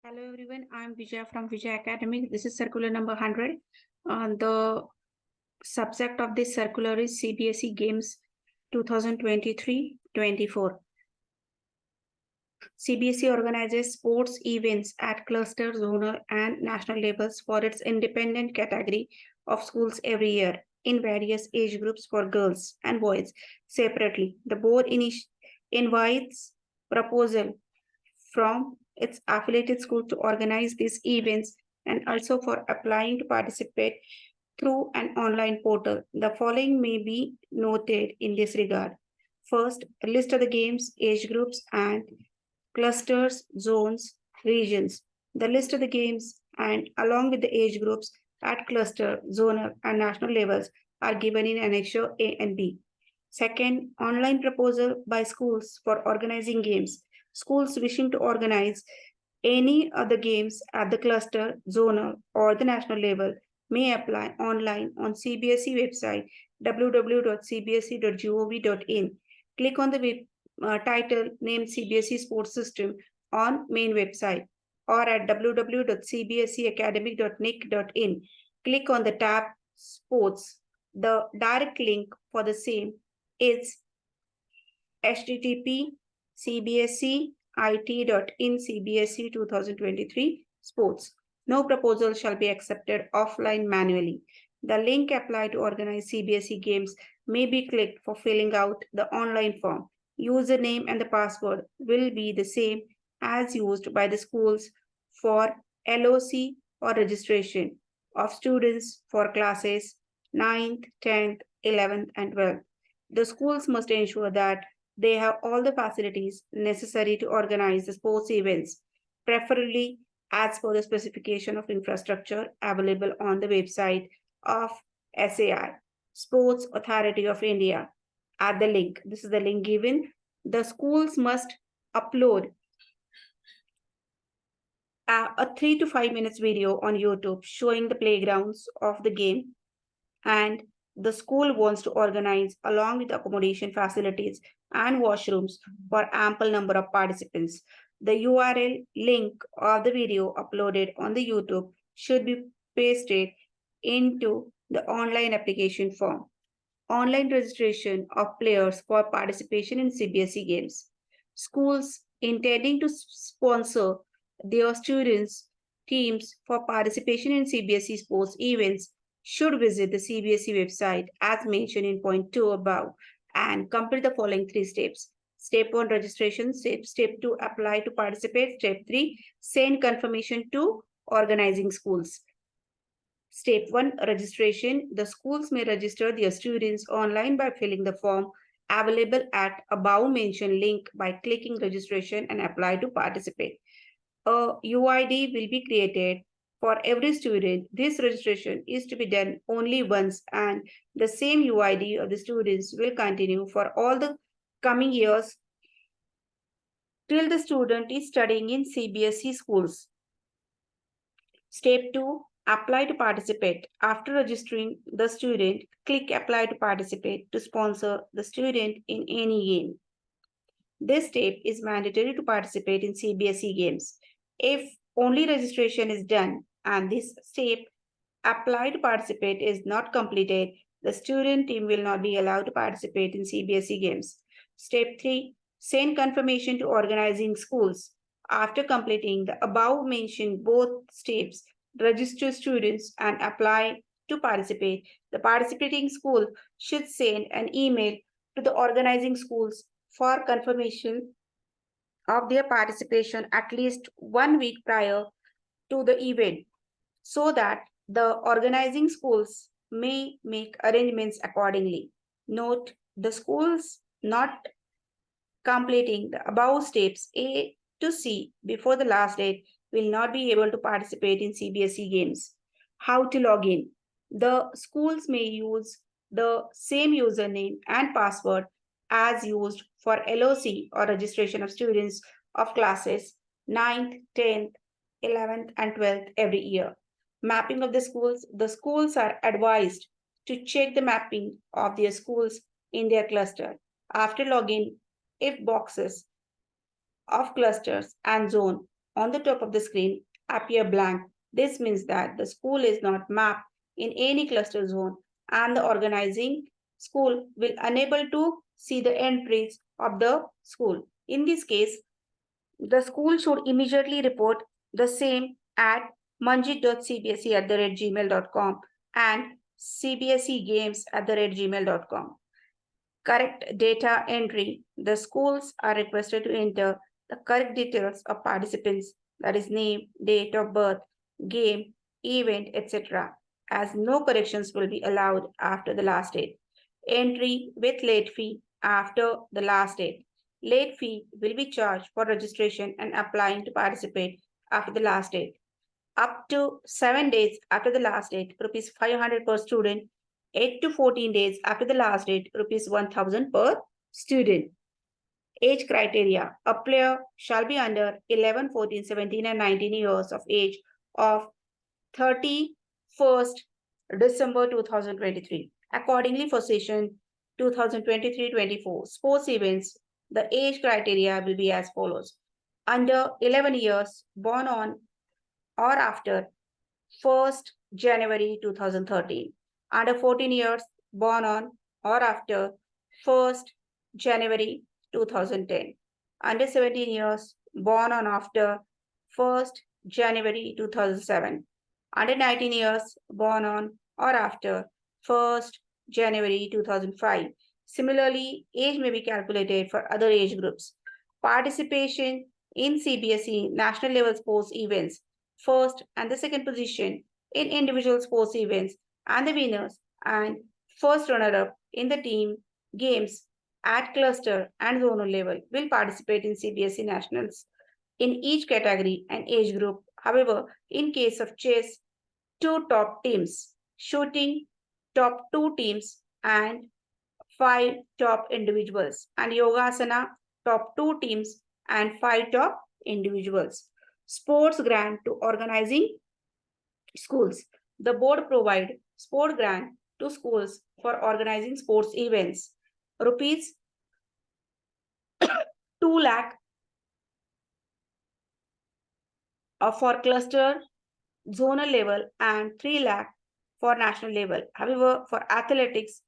Hello everyone, I'm Vijaya from Vijayaacademics. This is circular number 100. The subject of this circular is Cbse Games 2023-24. Cbse organizes sports events at cluster, zonal, and national levels for its independent category of schools every year in various age groups for girls and boys separately. The board invites proposal from its affiliated schools to organize these events and also for applying to participate through an online portal. The following may be noted in this regard. First, a list of the games, age groups, and clusters, zones, regions. The list of the games and along with the age groups at cluster, zonal, and national levels are given in Annexure A and B. Second, online proposal by schools for organizing games. Schools wishing to organize any of the games at the cluster, zonal, or the national level may apply online on Cbse website www.cbse.gov.in. Click on the title named Cbse Sports System on main website or at www.cbseacademic.nic.in. Click on the tab Sports. The direct link for the same is http cbse.it.in Cbse 2023 Sports. No proposal shall be accepted offline manually. The link applied to organize Cbse games may be clicked for filling out the online form. Username and the password will be the same as used by the schools for LOC or registration of students for classes 9th, 10th, 11th, and 12th. The schools must ensure that they have all the facilities necessary to organize the sports events, preferably as per the specification of infrastructure available on the website of SAI, Sports Authority of India. At the link, this is the link given. The schools must upload a 3 to 5 minutes video on YouTube showing the playgrounds of the game, and the school wants to organize along with accommodation facilities and washrooms for ample number of participants. The URL link of the video uploaded on the YouTube should be pasted into the online application form. Online registration of players for participation in Cbse games. Schools intending to sponsor their students' teams for participation in Cbse sports events should visit the Cbse website as mentioned in point 2 above and complete the following 3 steps. Step 1, registration. Step 2, apply to participate. Step 3, send confirmation to organizing schools. Step 1, registration. The schools may register their students online by filling the form available at above mentioned link by clicking registration and apply to participate. A UID will be created for every student. This registration is to be done only once and the same UID of the students will continue for all the coming years till the student is studying in Cbse schools. Step 2, apply to participate. After registering the student, click apply to participate to sponsor the student in any game. This step is mandatory to participate in Cbse games. If only registration is done and this step, apply to participate, is not completed, the student team will not be allowed to participate in Cbse games. Step 3, send confirmation to organizing schools. After completing the above mentioned both steps, register students and apply to participate. The participating school should send an email to the organizing schools for confirmation of their participation at least 1 week prior to the event so that the organizing schools may make arrangements accordingly. Note, the schools not completing the above steps A to C before the last date will not be able to participate in Cbse games. How to log in? The schools may use the same username and password as used for LOC or registration of students of classes 9th, 10th, 11th, and 12th every year. Mapping of the schools are advised to check the mapping of their schools in their cluster. After login, if boxes of clusters and zone on the top of the screen appear blank. This means that the school is not mapped in any cluster zone and the organizing school will unable to see the entries of the school. In this case, the school should immediately report the same at manjit.cbse@gmail.com and cbsegames@gmail.com. Correct data entry. The schools are requested to enter the correct details of participants, that is name, date of birth, game, event, etc., as no corrections will be allowed after the last date. Entry with late fee after the last date. Late fee will be charged for registration and applying to participate after the last date. Up to 7 days after the last date, rupees 500 per student. 8 to 14 days after the last date, rupees 1000 per student. Age criteria. A player shall be under 11, 14, 17 and 19 years of age of 31st December 2023. Accordingly, for session 2023-24 sports events, the age criteria will be as follows. Under 11 years, born on or after 1st January 2013. Under 14 years, born on or after 1st January 2010. Under 17 years, born on after 1st January 2007. Under 19 years, born on or after 1st January 2005. Similarly, age may be calculated for other age groups. Participation in Cbse national level sports events, first and the second position in individual sports events, and the winners and first runner-up in the team games at cluster and zonal level will participate in Cbse nationals in each category and age group. However, in case of chess, two top teams, shooting, top two teams, and 5 top individuals, and yogasana, top two teams, and 5 top individuals. Sports grant to organizing schools. The board provide sport grant to schools for organizing sports events. Rupees 2 lakh for cluster zonal level and 3 lakh for national level. However, for athletics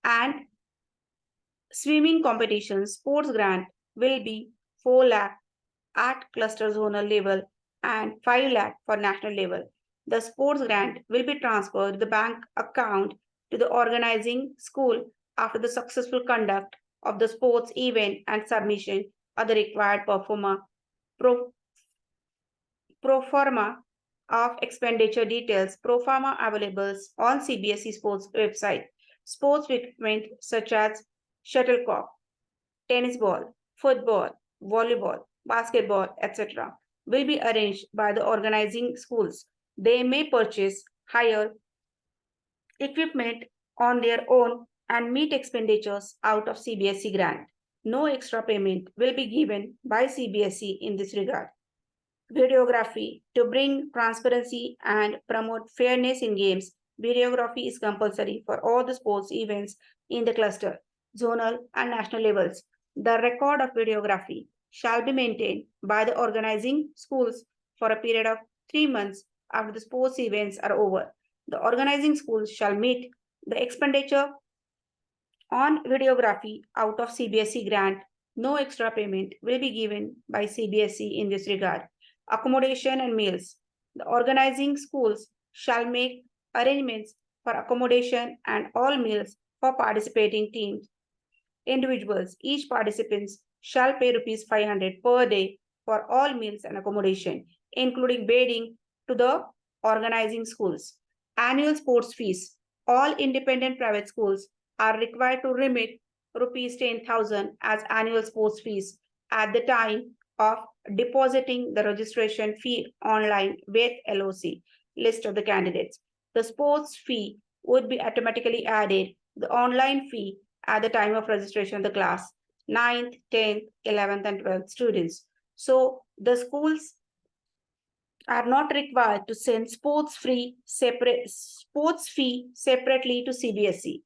and swimming competitions, sports grant will be 4 lakh at cluster zonal level and 5 lakh for national level. The sports grant will be transferred to the bank account to the organizing school after the successful conduct of the sports event and submission of the required pro forma of expenditure details, pro forma available on Cbse Sports website. Sports equipment such as shuttlecock, tennis ball, football, volleyball, basketball, etc. will be arranged by the organizing schools. They may purchase higher equipment on their own and meet expenditures out of Cbse grant. No extra payment will be given by Cbse in this regard. Videography. To bring transparency and promote fairness in games, videography is compulsory for all the sports events in the cluster, zonal, and national levels. The record of videography shall be maintained by the organizing schools for a period of 3 months after the sports events are over. The organizing schools shall meet the expenditure on videography out of Cbse grant. No extra payment will be given by Cbse in this regard. Accommodation and meals. The organizing schools shall make arrangements for accommodation and all meals for participating teams. Individuals, each participant shall pay rupees 500 per day for all meals and accommodation, including bedding to the organizing schools. Annual sports fees. All independent private schools are required to remit rupees 10,000 as annual sports fees at the time of depositing the registration fee online with LOC, list of the candidates. The sports fee would be automatically added, the online fee at the time of registration of the class, 9th, 10th, 11th, and 12th students. So the schools are not required to send sports fee separately to Cbse.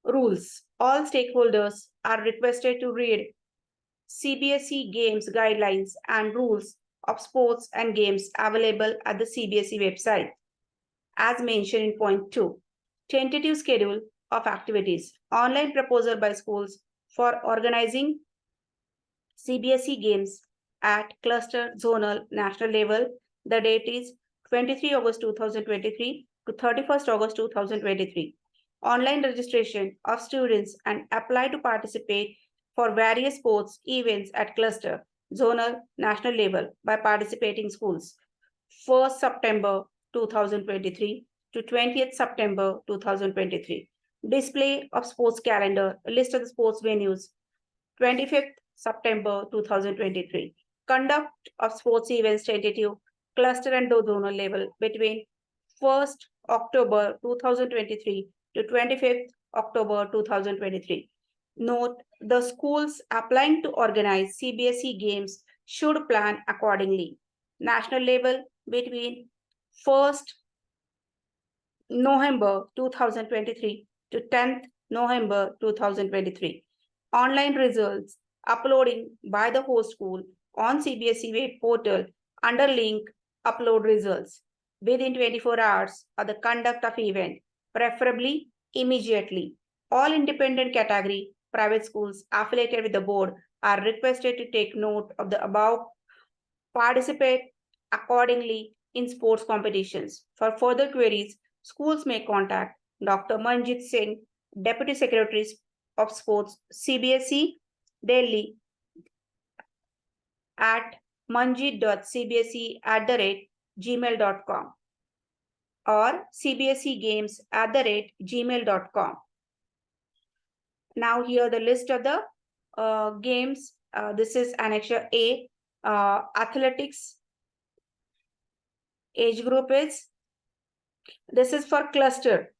Rules. All stakeholders are requested to read CBSE games guidelines and rules of sports and games available at the CBSE website. As mentioned in point 2, tentative schedule of activities, online proposal by schools for organizing CBSE games at cluster, zonal, national level. The date is 23 August 2023 to 31st August 2023. Online registration of students and apply to participate for various sports events at cluster, zonal, national level by participating schools. 1st September 2023 to 20th September 2023. Display of sports calendar, list of the sports venues, 25th September 2023. Conduct of sports events tentative, cluster and zonal level between 1st October 2023 to 25th October 2023. Note, the schools applying to organize CBSE games should plan accordingly. National level between 1st November 2023 to 10th November 2023. Online results uploading by the host school on CBSE web portal under link upload results within 24 hours of the conduct of event, preferably immediately. All independent category private schools affiliated with the board are requested to take note of the above, participate accordingly in sports competitions. For further queries, schools may contact Dr. Manjit Singh, Deputy Secretary of Sports, CBSE, Delhi, at manjit.cbse@gmail.com or cbsegames@gmail.com. Now here the list of the games. This is Annexure A. Athletics age group is, this is for cluster,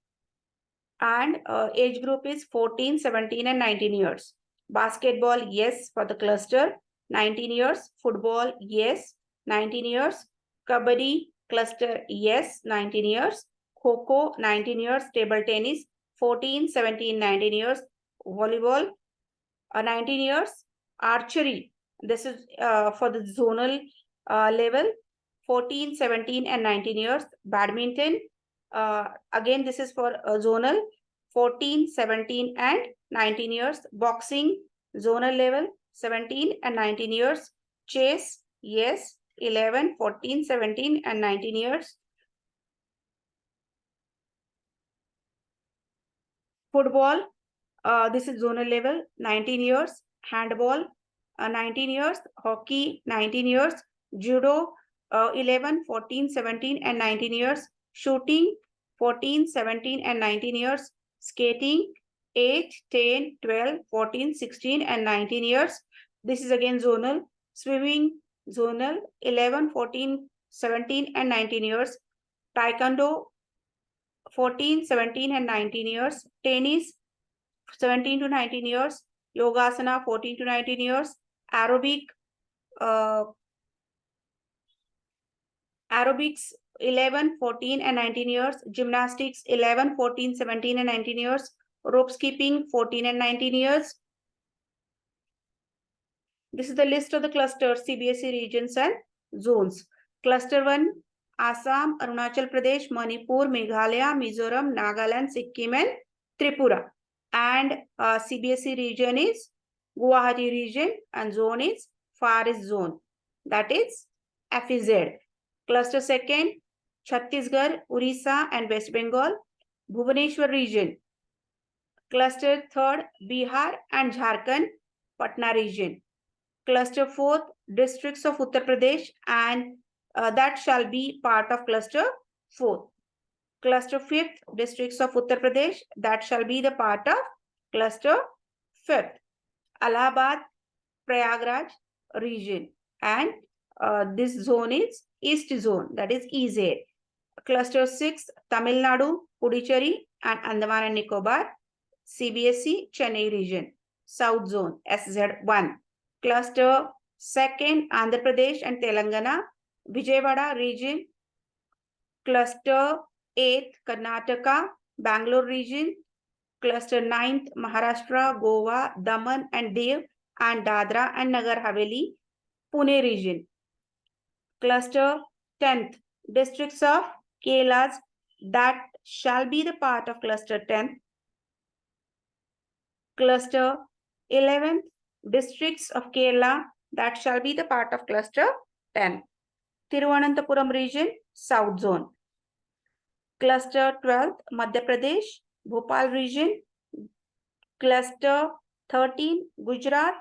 and age group is 14, 17 and 19 years. Basketball, yes, for the cluster, 19 years. Football, yes, 19 years. Kabaddi, cluster, yes, 19 years. Kho-Kho, 19 years. Table tennis, 14, 17, 19 years. Volleyball, 19 years. Archery, this is for the zonal level, 14, 17 and 19 years. Badminton, again this is for zonal, 14, 17 and 19 years. Boxing, zonal level, 17 and 19 years. Chess, yes, 11, 14, 17 and 19 years. Football, this is zonal level, 19 years. Handball, 19 years. Hockey, 19 years. Judo, 11, 14, 17 and 19 years. Shooting, 14, 17 and 19 years. Skating, 8, 10, 12, 14, 16 and 19 years. This is again zonal. Swimming, zonal, 11, 14, 17 and 19 years. Taekwondo, 14, 17 and 19 years. Tennis, 17 to 19 years. Yogasana, 14 to 19 years. Aerobics, 11, 14 and 19 years. Gymnastics, 11, 14, 17 and 19 years. Rope skipping, 14 and 19 years. This is the list of the clusters, CBSE regions and zones. Cluster 1, Assam, Arunachal Pradesh, Manipur, Meghalaya, Mizoram, Nagaland, Sikkim and Tripura. And CBSE region is Guwahati region and zone is Far East zone. That is FEZ. Cluster 2nd, Chhattisgarh, Orissa and West Bengal, Bhubaneswar region. Cluster 3rd, Bihar and Jharkhand, Patna region. Cluster 4th, districts of Uttar Pradesh and that shall be part of cluster 4th. Cluster 5th, districts of Uttar Pradesh, that shall be the part of cluster 5th. Allahabad, Prayagraj region, and this zone is East zone, that is EZ. Cluster 6, Tamil Nadu, Puducherry and Andaman and Nicobar, CBSE, Chennai region, South zone, SZ1. Cluster 2nd, Andhra Pradesh and Telangana, Vijayawada region. Cluster 8th, Karnataka, Bangalore region. Cluster 9th, Maharashtra, Goa, Daman and Diu, and Dadra and Nagar Haveli, Pune region. Cluster 10th, districts of Kerala's that shall be the part of cluster 10th. Cluster 11th, districts of Kerala that shall be the part of cluster 10. Thiruvananthapuram region, South Zone. Cluster 12th, Madhya Pradesh, Bhopal region. Cluster 13, Gujarat,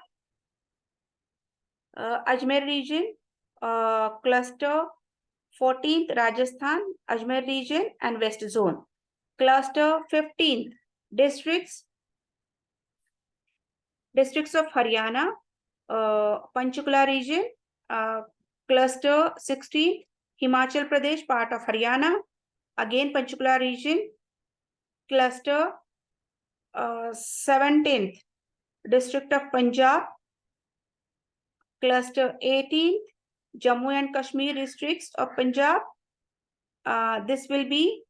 Ajmer region. Cluster 14th, Rajasthan, Ajmer region and West Zone. Cluster 15th, districts of Haryana, Panchkula region. Cluster 16th, Himachal Pradesh, part of Haryana, again Panchkula region. Cluster 17th, district of Punjab. Cluster 18th, Jammu and Kashmir districts of Punjab. This will be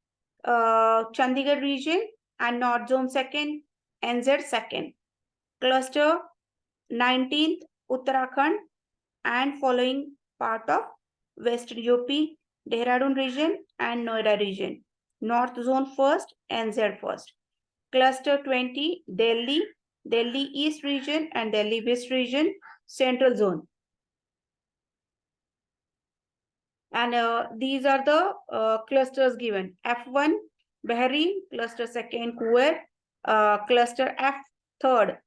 Chandigarh region and North Zone 2nd, NZ 2nd. Cluster 19th, Uttarakhand and following part of Western UP, Dehradun region and Noida region. North Zone 1st, NZ 1st. Cluster 20, Delhi, Delhi East region and Delhi West region, Central Zone. And these are the clusters given. F1, Bahrain, cluster 2nd, Kuwait, cluster F 3rd,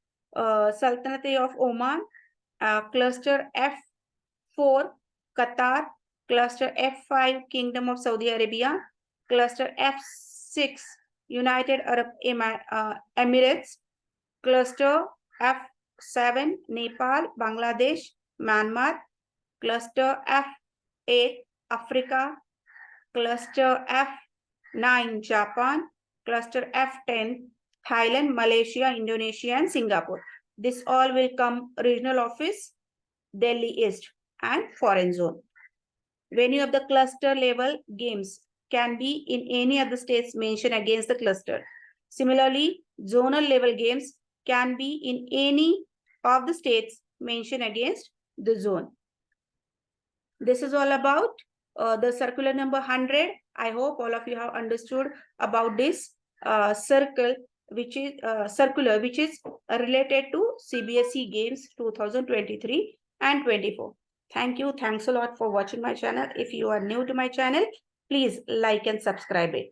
Sultanate of Oman, cluster F4, Qatar, cluster F5, Kingdom of Saudi Arabia, cluster F6, United Arab Emirates, cluster F7, Nepal, Bangladesh, Myanmar, cluster F8, Africa, cluster F9, Japan, cluster F10, Thailand, Malaysia, Indonesia, and Singapore. This all will come regional office, Delhi East, and foreign zone. Venue of the cluster level games can be in any of the states mentioned against the cluster. Similarly, zonal level games can be in any of the states mentioned against the zone. This is all about the circular number 100. I hope all of you have understood about this circular, which is related to Cbse Games 2023 and 24. Thank you. Thanks a lot for watching my channel. If you are new to my channel, please like and subscribe it.